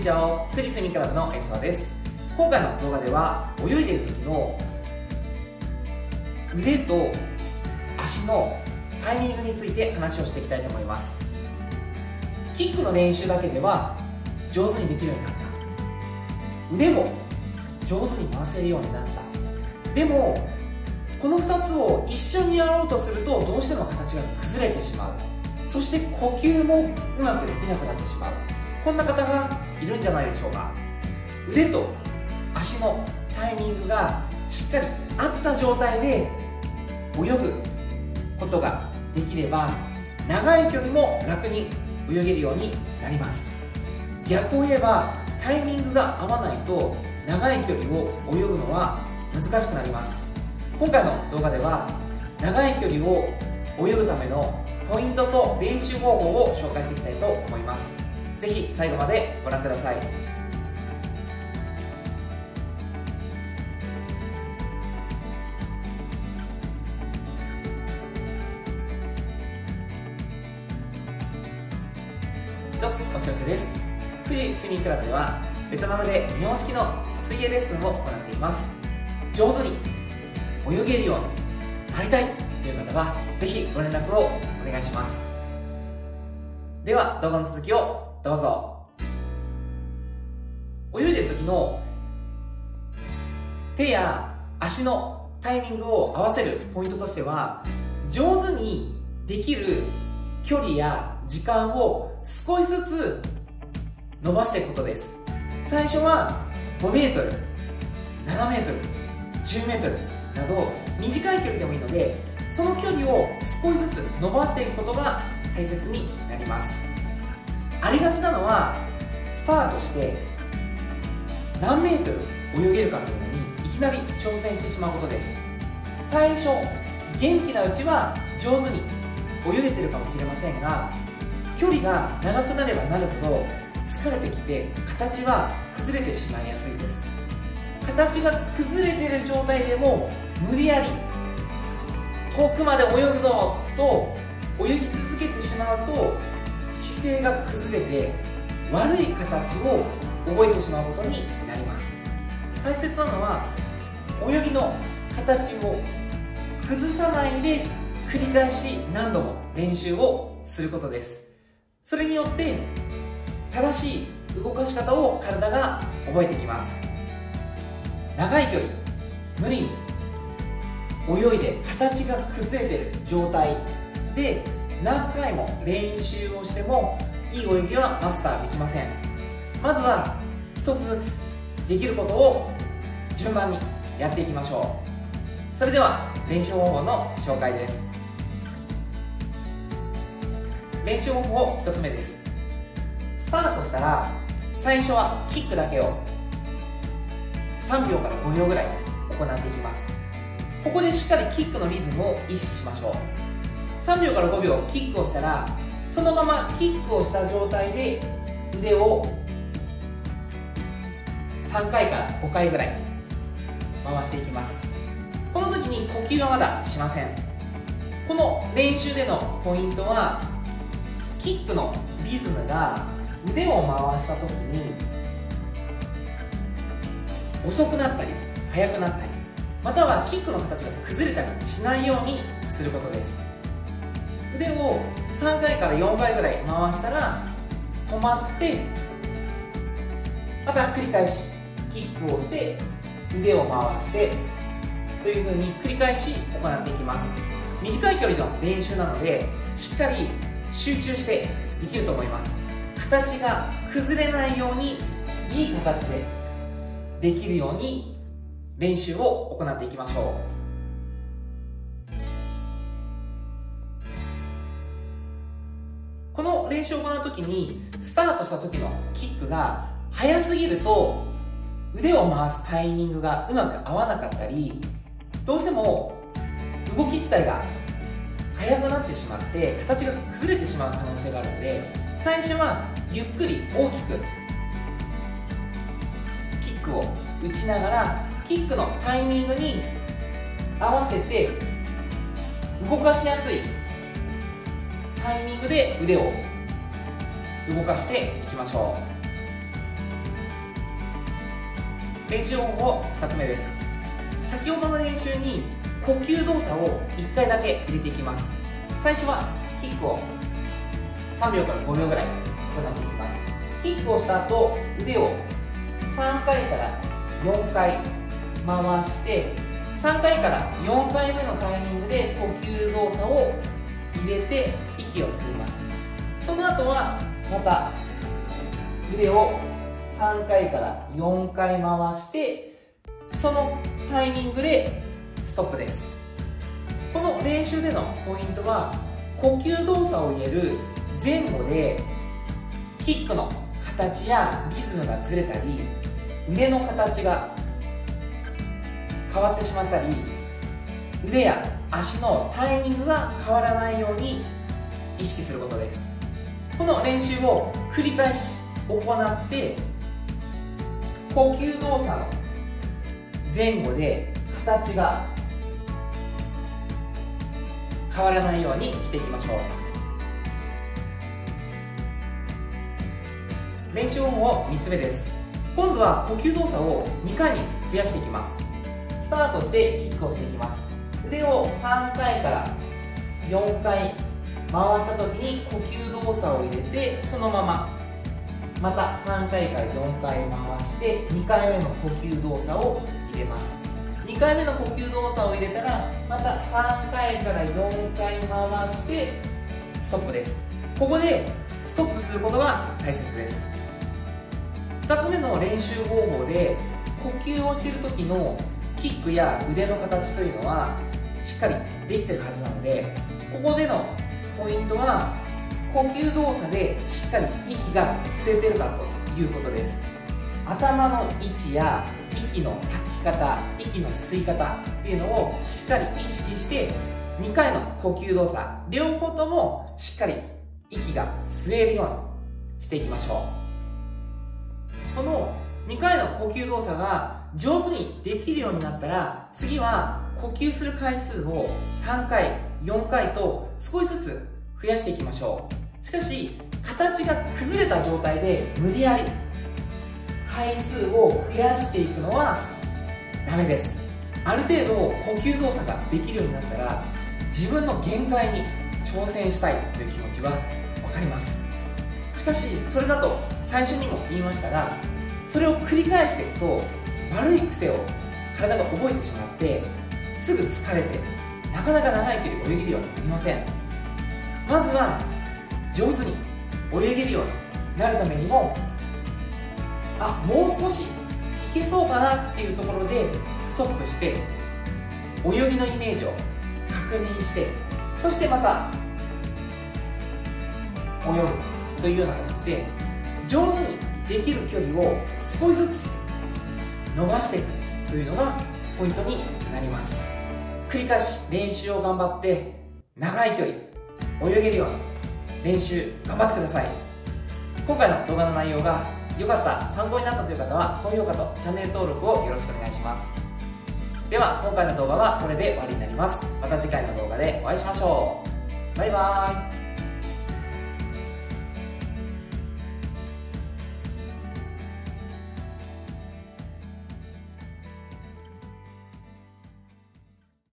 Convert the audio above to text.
チャオ、富士スイミングクラブの演奏です。今回の動画では泳いでいる時の腕と足のタイミングについて話をしていきたいと思います。キックの練習だけでは上手にできるようになった、腕も上手に回せるようになった。でもこの2つを一緒にやろうとするとどうしても形が崩れてしまう。そして呼吸もうまくできなくなってしまう。こんな方がいるんじゃないでしょうか。腕と足のタイミングがしっかり合った状態で泳ぐことができれば長い距離も楽に泳げるようになります。逆を言えばタイミングが合わないと長い距離を泳ぐのは難しくなります。今回の動画では長い距離を泳ぐためのポイントと練習方法を紹介していきたいと思います。ぜひ最後までご覧ください。一つお知らせです。富士スイミングクラブではベトナムで日本式の水泳レッスンを行っています。上手に泳げるようになりたいという方はぜひご連絡をお願いします。では動画の続きをどうぞ。泳いでいる時の手や足のタイミングを合わせるポイントとしては、上手にできる距離や時間を少しずつ伸ばしていくことです。最初は5メートル、7メートル、10メートルなど短い距離でもいいので、その距離を少しずつ伸ばしていくことが大切になります。ありがちなのはスタートして何メートル泳げるかというのにいきなり挑戦してしまうことです。最初元気なうちは上手に泳げてるかもしれませんが、距離が長くなればなるほど疲れてきて形は崩れてしまいやすいです。形が崩れている状態でも無理やり遠くまで泳ぐぞと泳ぎ続けてしまうと姿勢が崩れて悪い形を覚えてしまうことになります。大切なのは泳ぎの形を崩さないで繰り返し何度も練習をすることです。それによって正しい動かし方を体が覚えてきます。長い距離無理に泳いで形が崩れている状態で何回も練習をしてもいい泳ぎはマスターできません。まずは一つずつできることを順番にやっていきましょう。それでは練習方法の紹介です。練習方法1つ目です。スタートしたら最初はキックだけを3秒から5秒ぐらい行っていきます。ここでしっかりキックのリズムを意識しましょう。3秒から5秒キックをしたらそのままキックをした状態で腕を3回から5回ぐらい回していきます。この時に呼吸はまだしません。この練習でのポイントはキックのリズムが腕を回した時に遅くなったり速くなったり、またはキックの形が崩れたりしないようにすることです。腕を3回から4回ぐらい回したら止まってまた繰り返しキックをして腕を回してというふうに繰り返し行っていきます。短い距離の練習なのでしっかり集中してできると思います。形が崩れないようにいい形でできるように練習を行っていきましょう。この練習を行う時にスタートした時のキックが速すぎると腕を回すタイミングがうまく合わなかったり、どうしても動き自体が速くなってしまって形が崩れてしまう可能性があるので、最初はゆっくり大きくキックを打ちながらキックのタイミングに合わせて動かしやすいタイミングで腕を動かしていきましょう。練習方法2つ目です。先ほどの練習に呼吸動作を1回だけ入れていきます。最初はキックを3秒から5秒ぐらい行っていきます。キックをした後、腕を3回から4回回して、3回から4回目のタイミングで呼吸動作を入れて息を吸います。その後はまた腕を3回から4回回して、そのタイミングでストップです。この練習でのポイントは、呼吸動作を入れる前後でキックの形やリズムがずれたり、腕の形が変わってしまったり、腕や足のタイミングが変わらないように意識することです。この練習を繰り返し行って、呼吸動作の前後で形が変わらないようにしていきましょう。練習方法3つ目です。今度は呼吸動作を2回に増やしていきます。スタートしてキックをしていきます。腕を3回から4回回した時に呼吸動作を入れて、そのまままた3回から4回回して2回目の呼吸動作を入れます。2回目の呼吸動作を入れたらまた3回から4回回してストップです。ここでストップすることが大切です。2つ目の練習方法で、呼吸をしている時のキックや腕の形というのはしっかりできているはずなので、ここでのポイントは呼吸動作でしっかり息が吸えているかということです。頭の位置や息の吐き方、息の吸い方っていうのをしっかり意識して、2回の呼吸動作両方ともしっかり息が吸えるようにしていきましょう。この2回の呼吸動作が上手にできるようになったら、次は呼吸する回数を3回、4回と少しずつ増やしていきましょう。しかし、形が崩れた状態で無理やり回数を増やしていくのはダメです。ある程度呼吸動作ができるようになったら、自分の限界に挑戦したいという気持ちは分かります。しかし、それだと最初にも言いましたが、それを繰り返していくと悪い癖を体が覚えてしまって、すぐ疲れてなかなか長い距離を泳げるようになりません。まずは上手に泳げるようになるためにも、もう少しいけそうかなっていうところでストップして、泳ぎのイメージを確認して、そしてまた泳ぐというような形で上手にできる距離を少しずつ伸ばしていくというのがポイントになります。繰り返し練習を頑張って長い距離泳げるように練習頑張ってください。今回の動画の内容が良かった、参考になったという方は高評価とチャンネル登録をよろしくお願いします。では今回の動画はこれで終わりになります。また次回の動画でお会いしましょう。バイバーイ。